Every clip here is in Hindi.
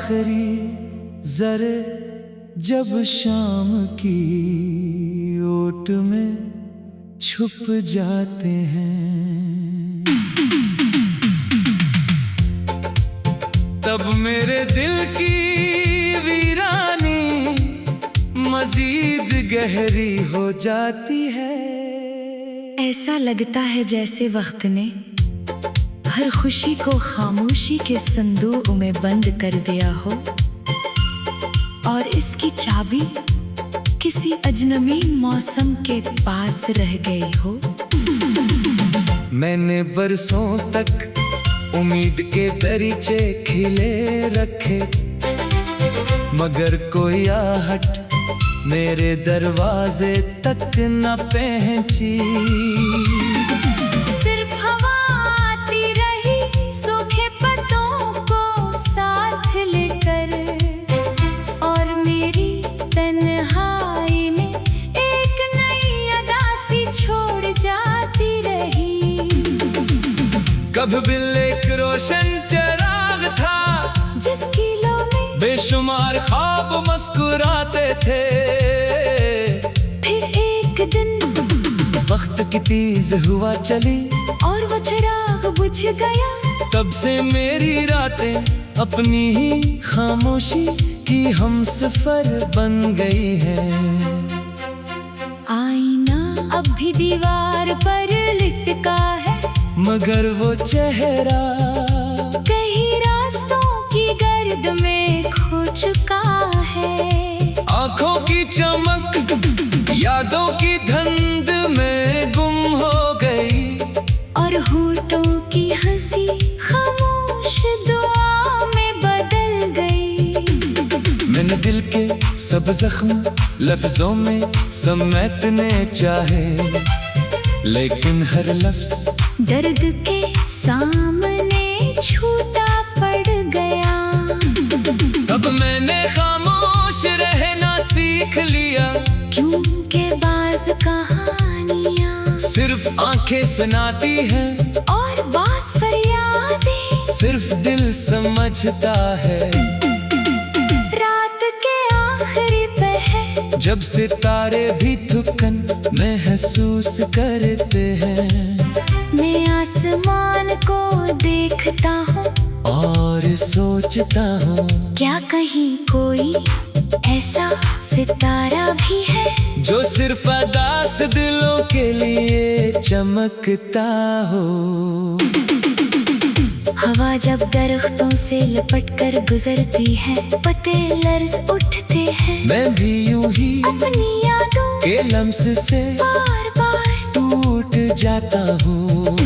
आखिरी जरे जब शाम की ओट में छुप जाते हैं, तब मेरे दिल की वीरानी मजीद गहरी हो जाती है। ऐसा लगता है जैसे वक्त ने हर खुशी को खामोशी के संदूक में बंद कर दिया हो और इसकी चाबी किसी अजनबी मौसम के पास रह गई हो। मैंने बरसों तक उम्मीद के दरीचे खिले रखे, मगर कोई आहट मेरे दरवाजे तक न पहुंची। सिर्फ हवा आती रही सूखे पत्तों को साथ लेकर, और मेरी तन्हाई में एक नई अदासी छोड़ जाती रही। कब बिल एक रोशन चिराग था जिसकी लो में बेशुमार ख्वाब मुस्कुराते थे। फिर एक दिन वक्त की तीज हुआ चली और वो चिराग बुझ गया। तब से मेरी रातें अपनी ही खामोशी की हमसफर बन गई हैं। आईना अब भी दीवार पर लिटका है, मगर वो चेहरा कहीं रास्तों की गर्द में खो चुका है। आंखों की चमक यादों की धुंध में गुम हो गई, और होठों की हंसी खामोश दुआ में बदल गई। मैंने दिल के सब जख्म लफ्जों में समेटने चाहे, लेकिन हर लफ्ज दर्द के सामने छूटा पड़ गया। अब मैंने खामोश रहना सीख लिया, क्योंकि बाज कहानियां सिर्फ आंखें सुनाती हैं और बाज फरियादें सिर्फ दिल समझता है। रात के आखिरी पहर जब सितारे भी थुकन महसूस करते हैं, मैं आसमान को देखता हूँ और सोचता हूँ क्या कहीं कोई ऐसा सितारा भी है जो सिर्फ अदास दिलों के लिए चमकता हो। हवा जब दरख्तों से लपट कर गुजरती है, पत्ते लर्ज उठते हैं। मैं भी यूं ही अपनी यादों के लम्स से बार बार टूट जाता हूँ,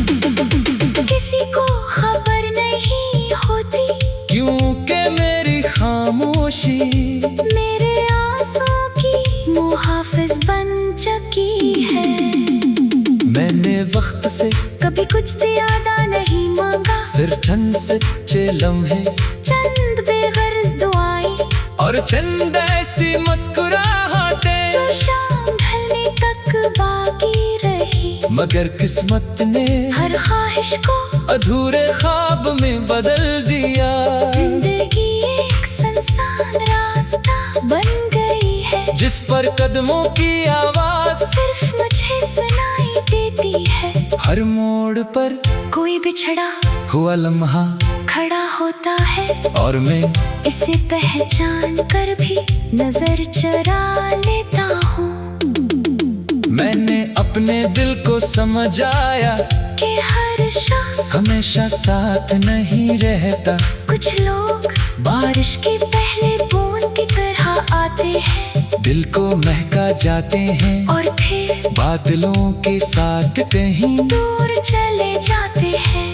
किसी को खबर नहीं होती क्योंकि मेरी खामोशी मेरे आंसुओं की मुहाफिज बन चुकी है। मैंने वक्त से कभी कुछ ज्यादा नहीं मांगा, सिर्फ चंद सच्चे लम्हे, चंद बेगर्ज दुआएं और चंद ऐसी मुस्कुराहटें जो शाम ढलने तक बाकी रही। मगर किस्मत ने हर ख्वाहिश को अधूरे ख्वाब में बदल दिया। जिंदगी एक सुनसान रास्ता बन गई है, जिस पर कदमों की आवाज सिर्फ मुझे सुनाई देती है। हर मोड़ पर कोई बिछड़ा हुआ लम्हा खड़ा होता है, और मैं इसे पहचान कर भी नजर चुरा लेता हूँ। मैंने अपने दिल को समझाया कि हर शख्स हमेशा साथ नहीं रहता। कुछ लोग बारिश की पहले बूंद की तरह आते हैं, दिल को महका जाते हैं और फिर बादलों के साथ कहीं दूर चले जाते हैं।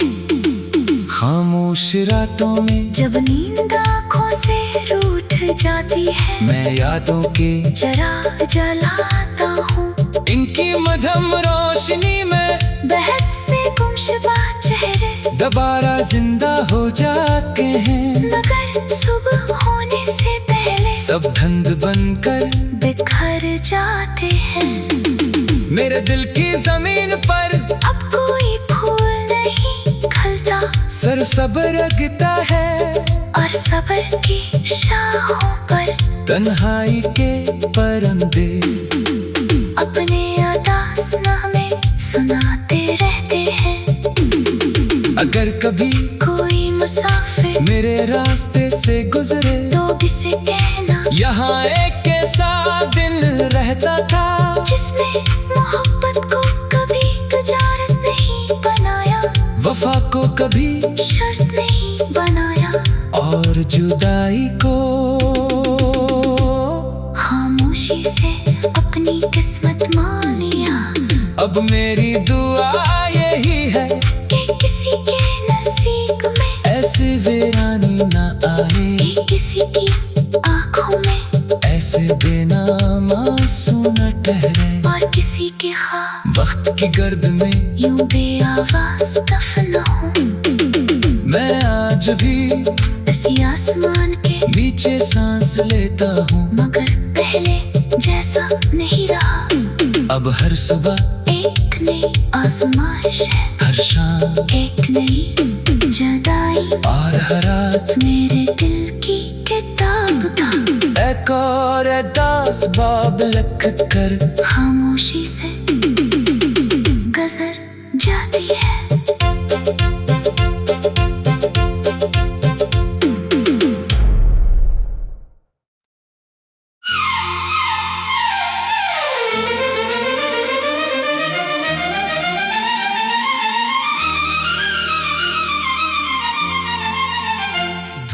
खामोश रातों में जब नींद आँखों से रूठ जाती है, मैं यादों के चिराग जलाता हूँ। इनकी मधम रोशनी में बहक से गुमशुदा चेहरे दोबारा जिंदा हो जाते हैं, मगर सुबह होने से पहले सब धुंध बनकर बिखर जाते हैं। मेरे दिल की जमीन पर अब कोई फूल नहीं खिलता, सिर्फ सब्र रखता है। और सब्र की शाहों पर तन्हाई के परंदे अपने अदास नगमे सुनाते रहते हैं। अगर कभी कोई मुसाफिर मेरे रास्ते से गुजरे तो इसे कहना यहाँ एक ऐसा दिन रहता था जिसने मोहब्बत को कभी तुजारत नहीं बनाया, वफा को कभी शर्त नहीं बनाया और जुदाई को खामोशी से अपनी किस्मत मान लिया। अब मेरी दुआ यही है कि किसी के नसीब में ऐसी वीरानी ना आए, कि किसी की आंखों में ऐसे बेनाम आंसू न ठहरे और किसी के ख्वाब वक्त की गर्द में यूं बेआवाज दफन हो। मैं आज भी इसी आसमान के नीचे सांस लेता हूँ, मगर पहले जैसा नहीं रहा। अब हर सुबह एक नई आजमाइश है, हर शाम एक नई जुदाई और हर रात मेरे दिल की किताब का एक और दास बाब लिख कर खामोशी से गुजर जाती है।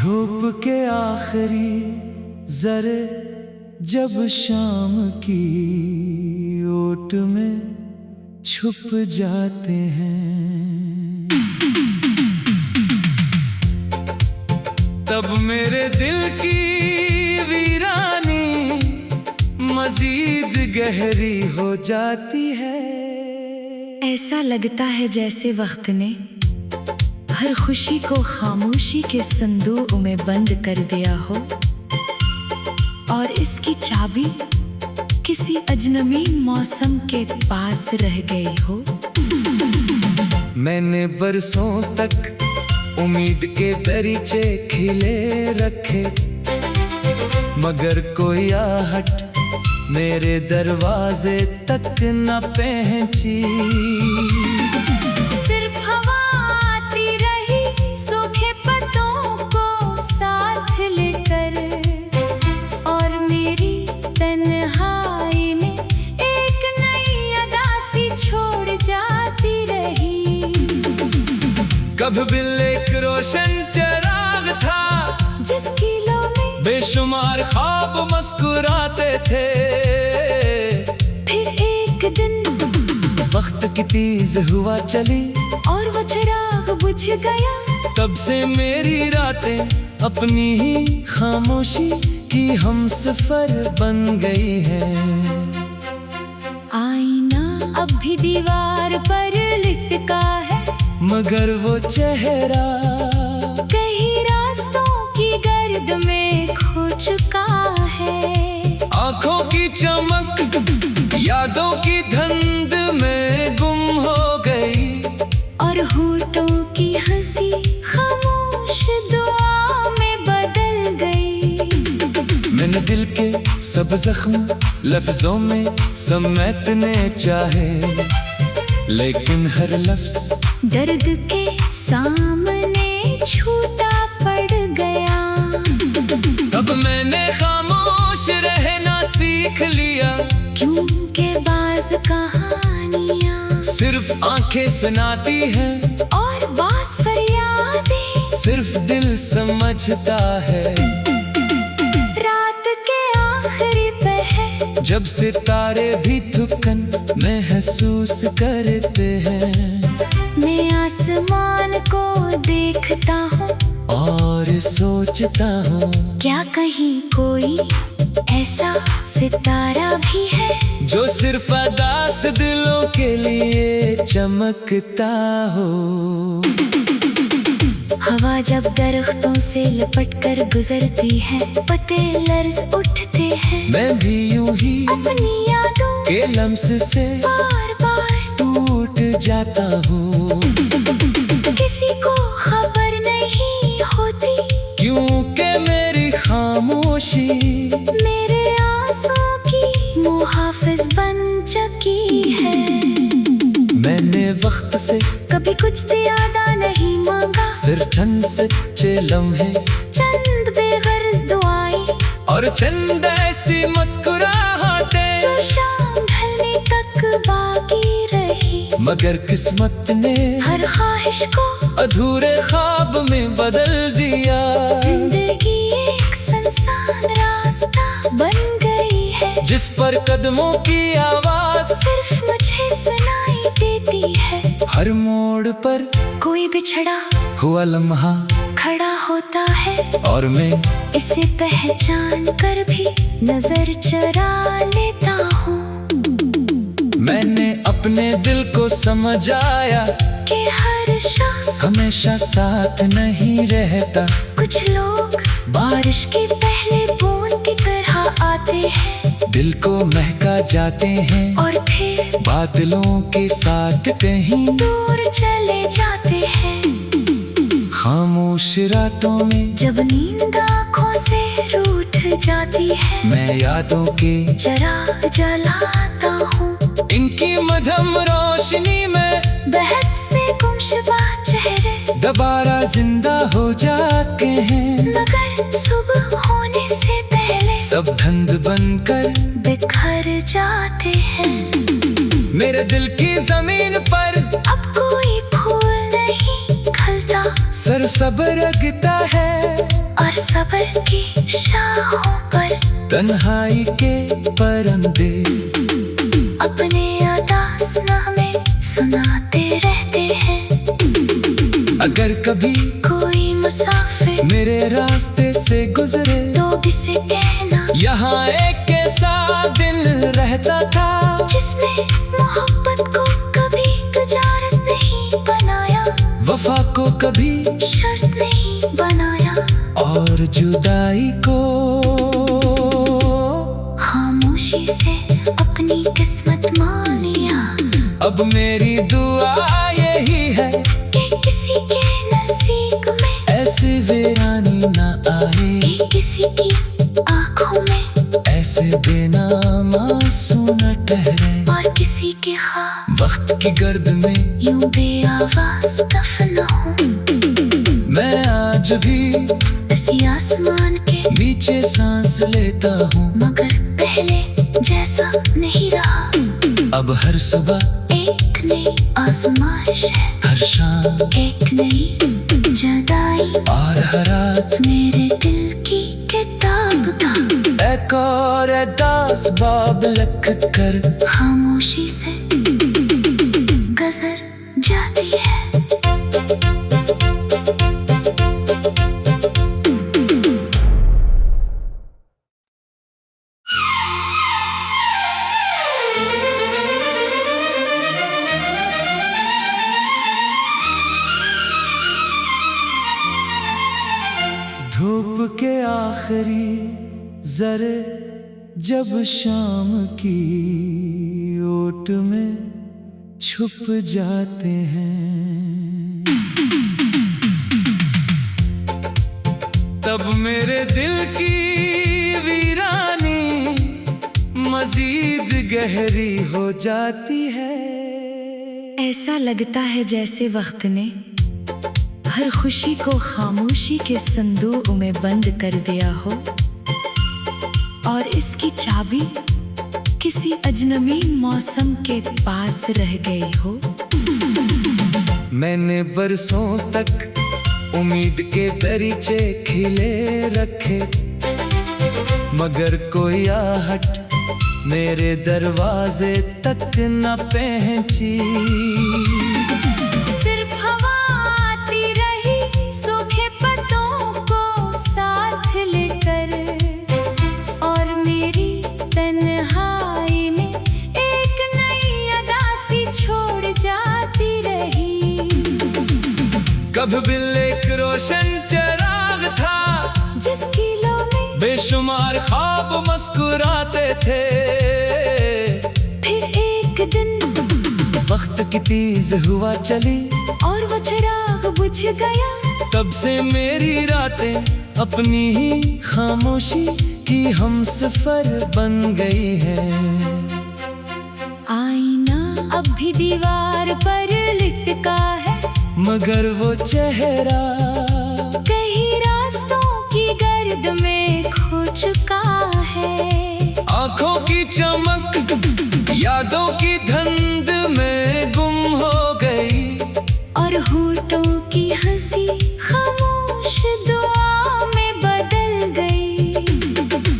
धूप के आखिरी जरे जब शाम की ओट में छुप जाते हैं, तब मेरे दिल की वीरानी मजीद गहरी हो जाती है। ऐसा लगता है जैसे वक्त ने हर खुशी को खामोशी के संदूक में बंद कर दिया हो और इसकी चाबी किसी अजनबी मौसम के पास रह गई हो। मैंने बरसों तक उम्मीद के दरीचे खिले रखे, मगर कोई आहट मेरे दरवाजे तक न पहुंची। सिर्फ हवा आती रही सूखे पत्तों को साथ लेकर और मेरी तन्हाई में एक नई अदासी छोड़ जाती रही। कब बिल एक रोशन चराग था जिसकी लो में बेशुमार ख्वाब मुस्कुराते थे। फिर एक दिन वक्त की तेज हुआ चली और वो चिराग बुझ गया। तब से मेरी रातें अपनी ही खामोशी की हमसफर बन गई है। आईना अब भी दीवार पर लिटका है, मगर वो चेहरा कहीं रास्तों की गर्द में खो चुका है। आंखों की चमक यादों की धुंध में गुम हो गई और होठों की हंसी खामोश दुआ में बदल गई। मैंने दिल के सब जख्म लफ्जों में समेटने चाहे, लेकिन हर लफ्ज दर्द के सामने छूटा पड़ गया। अब मैंने खामोश रहना सीख लिया, क्योंकि बाज कहानियां सिर्फ आंखें सुनाती हैं और बाज फरियादें सिर्फ दिल समझता है। रात के आखिरी पहर जब सितारे भी थकन महसूस करते हैं, मैं आसमान को देखता हूँ और सोचता हूँ क्या कहीं कोई ऐसा सितारा भी है जो सिर्फ अदास दिलों के लिए चमकता हो। हवा जब दरख्तों से लिपट कर गुजरती है, पत्ते लर्ज उठते हैं। मैं भी यूं ही अपनी यादों के लम्स से बार बार टूट जाता हूँ। किसी को खबर नहीं होती क्यों खामोशी मेरे आंसू की मुहाफिज बन चुकी है। मैंने वक्त से कभी कुछ ज्यादा नहीं मांगा, सिर्फ चंद सच्चे लम्हे, चंद बेगर्ज दुआएं और चंद ऐसी मुस्कुराहटें जो शाम ढलने तक बाकी रही। मगर किस्मत ने हर ख्वाहिश को अधूरे ख्वाब में बदल दिया। जिंदगी एक सुनसान रास्ता बन गई है, जिस पर कदमों की आवाज सिर्फ मुझे सुनाई देती है। हर मोड़ पर कोई बिछड़ा हुआ लम्हा खड़ा होता है, और मैं इसे पहचान कर भी नजर चुरा लेता हूँ। मैंने अपने दिल को समझाया कि हर शख्स हमेशा साथ नहीं रहता। कुछ लोग बारिश की पहले बूंद की तरह आते हैं, दिल को महका जाते हैं और फिर बादलों के साथ कहीं दूर चले जाते हैं। खामोश रातों में जब नींद आँखों से रूठ जाती है, मैं यादों के चिराग जलाता हूँ। इनकी मधम रोशनी में बहक से गुमशुदा चेहरे दोबारा जिंदा हो जाते हैं। मगर सुबह होने से पहले सब धुंध बनकर बिखर जाते हैं। मेरे दिल की जमीन पर अब कोई फूल नहीं खिलता, सिर्फ सब्र रगता है, और सब्र की शाखों पर तन्हाई के परिंदे अपने उदास नामे सुनाते रहते हैं। अगर कभी कोई मुसाफिर मेरे रास्ते से गुजरे तो इसे कहना, यहाँ एक ऐसा दिन रहता था जिसने मोहब्बत को कभी तजारत नहीं बनाया, वफा को कभी शर्त नहीं बनाया, और जुदाई को खामोशी से अपनी किस्मत मान लिया। अब मेरी दुआ यही है कि किसी के नसीब में ऐसी वीरानी ना आए, कि किसी की आंखों में ऐसे बेनाम आंसू न ठहरे, और किसी के ख्वाब वक्त की गर्द में यूं बेआवाज दफन हो। मैं आज भी इसी आसमान के नीचे सांस लेता हूँ, मगर पहले जैसा नहीं रहा। अब हर सुबह एक नई आजमाइश है, हर शाम एक नई जुदाई, और हर रात मेरे दिल की किताब का एक और दास बाब लिख कर खामोशी से गुजर जाती है। धूप के आखिरी जरे जब शाम की ओट में छुप जाते हैं, तब मेरे दिल की वीरानी मजीद गहरी हो जाती है। ऐसा लगता है जैसे वक्त ने हर खुशी को खामोशी के संदूक में बंद कर दिया हो, और इसकी चाबी किसी अजनबी मौसम के पास रह गई हो। मैंने बरसों तक उम्मीद के दरीचे खिले रखे, मगर कोई आहट मेरे दरवाजे तक न पहुंची। सिर्फ हवा आती रही सूखे पत्तों को साथ लेकर, और मेरी तन्हाई में एक नई अदासी छोड़ जाती रही। कब बिल एक रोशन चिराग था जिसकी लो में बेशुमार ख्वाब मुस्कुराते थे। फिर एक दिन वक्त की तेज हुआ चली और वो चिराग बुझ गया। तब से मेरी रातें अपनी ही खामोशी की हम सफर बन गई है। आईना अब भी दीवार पर लिटका है, मगर वो चेहरा कहीं रास्तों की गर्द में खो चुका है। आंखों की चमक यादों की धुंध में गुम हो गई, और होठों की हंसी खामोश दुआ में बदल गई।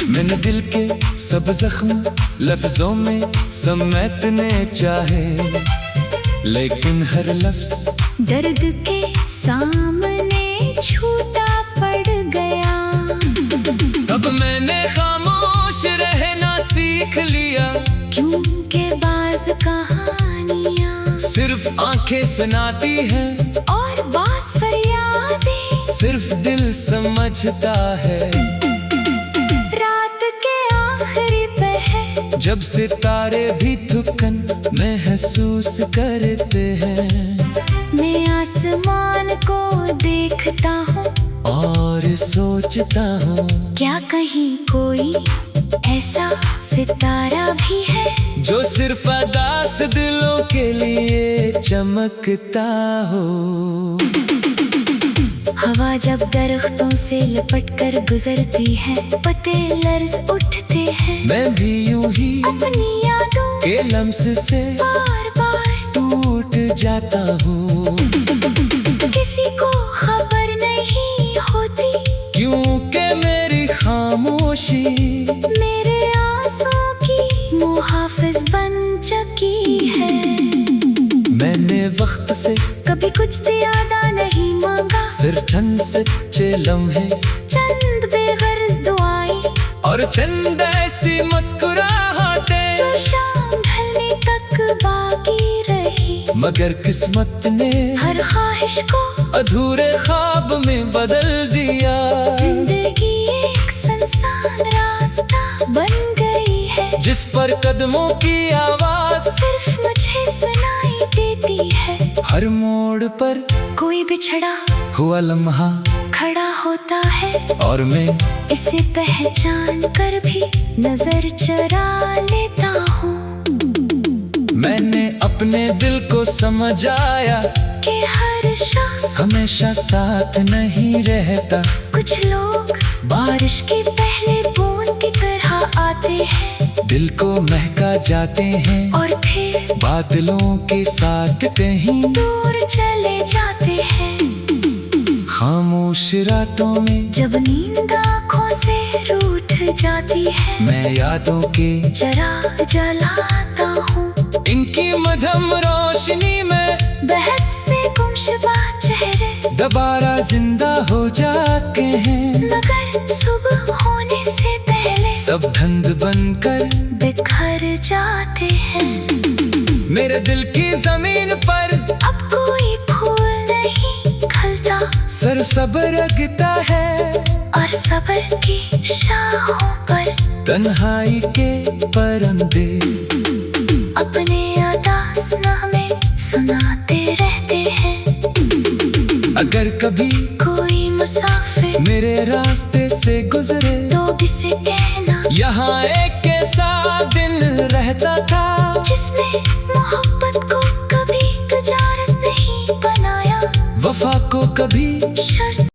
मैंने दिल के सब जख्म लफ्जों में समेटने चाहे, लेकिन हर लफ्ज दर्द के सामने छूटा पड़ गया। अब मैंने खामोश रहना सीख लिया, क्योंकि बाज कहानियां सिर्फ आंखें सुनाती हैं, और बाज फरियादें सिर्फ दिल समझता है। रात के आखिरी पहर जब सितारे भी थकन महसूस करते हैं, मैं आसमान को देखता हूँ और सोचता हूँ क्या कहीं कोई ऐसा सितारा भी है जो सिर्फ अदास दिलों के लिए चमकता हो। हवा जब दरख्तों से लपट कर गुजरती है, पत्ते लर्ज उठते हैं। मैं भी यूं ही अपनी यादों के लम्स से बार बार टूट जाता हूँ, किसी को खबर नहीं होती, क्योंकि मेरी खामोशी मेरे आंसुओं की मुहाफिज बन चुकी है। मैंने वक्त से कभी कुछ ज्यादा नहीं मांगा, सिर्फ चंद सच्चे लम्हे, चंद बेगर्ज दुआएं, और चंद ऐसी मुस्कुराहटें जो शाम ढलने तक बाकी रही। मगर किस्मत ने हर ख्वाहिश को अधूरे ख्वाब में बदल दिया। जिंदगी एक सुनसान रास्ता बन गई है, जिस पर कदमों की आवाज सिर्फ मुझे सुनाई देती है। हर मोड़ पर कोई बिछड़ा हुआ लम्हा खड़ा होता है, और मैं इसे पहचान कर भी नजर चुरा लेता हूँ। मैंने अपने दिल को समझ आया कि हर शख्स हमेशा साथ नहीं रहता। कुछ लोग बारिश की पहले बूंद की तरह आते हैं, दिल को महका जाते हैं, और फिर बादलों के साथ कहीं दूर चले जाते हैं। खामोश रातों में जब नींद आँखों से रूठ जाती है, मैं यादों के चिराग जलाता हूँ। इनकी मधम रोशनी में बहक से गुमशुदा चेहरे दोबारा जिंदा हो जाते हैं, मगर सुबह होने से पहले सब धुंध बनकर बिखर जाते हैं। मेरे दिल की जमीन पर अब कोई फूल नहीं खिलता, सिर्फ सब्र रगता है, और सब्र की शाखों पर तन्हाई के परिंदे अपने अदास नामे सुनाते रहते हैं। अगर कभी कोई मुसाफिर मेरे रास्ते से गुजरे, तो इसे कहना यहाँ एक ऐसा दिन रहता था, जिसने मोहब्बत को कभी तजारत नहीं बनाया, वफा को कभी शर्त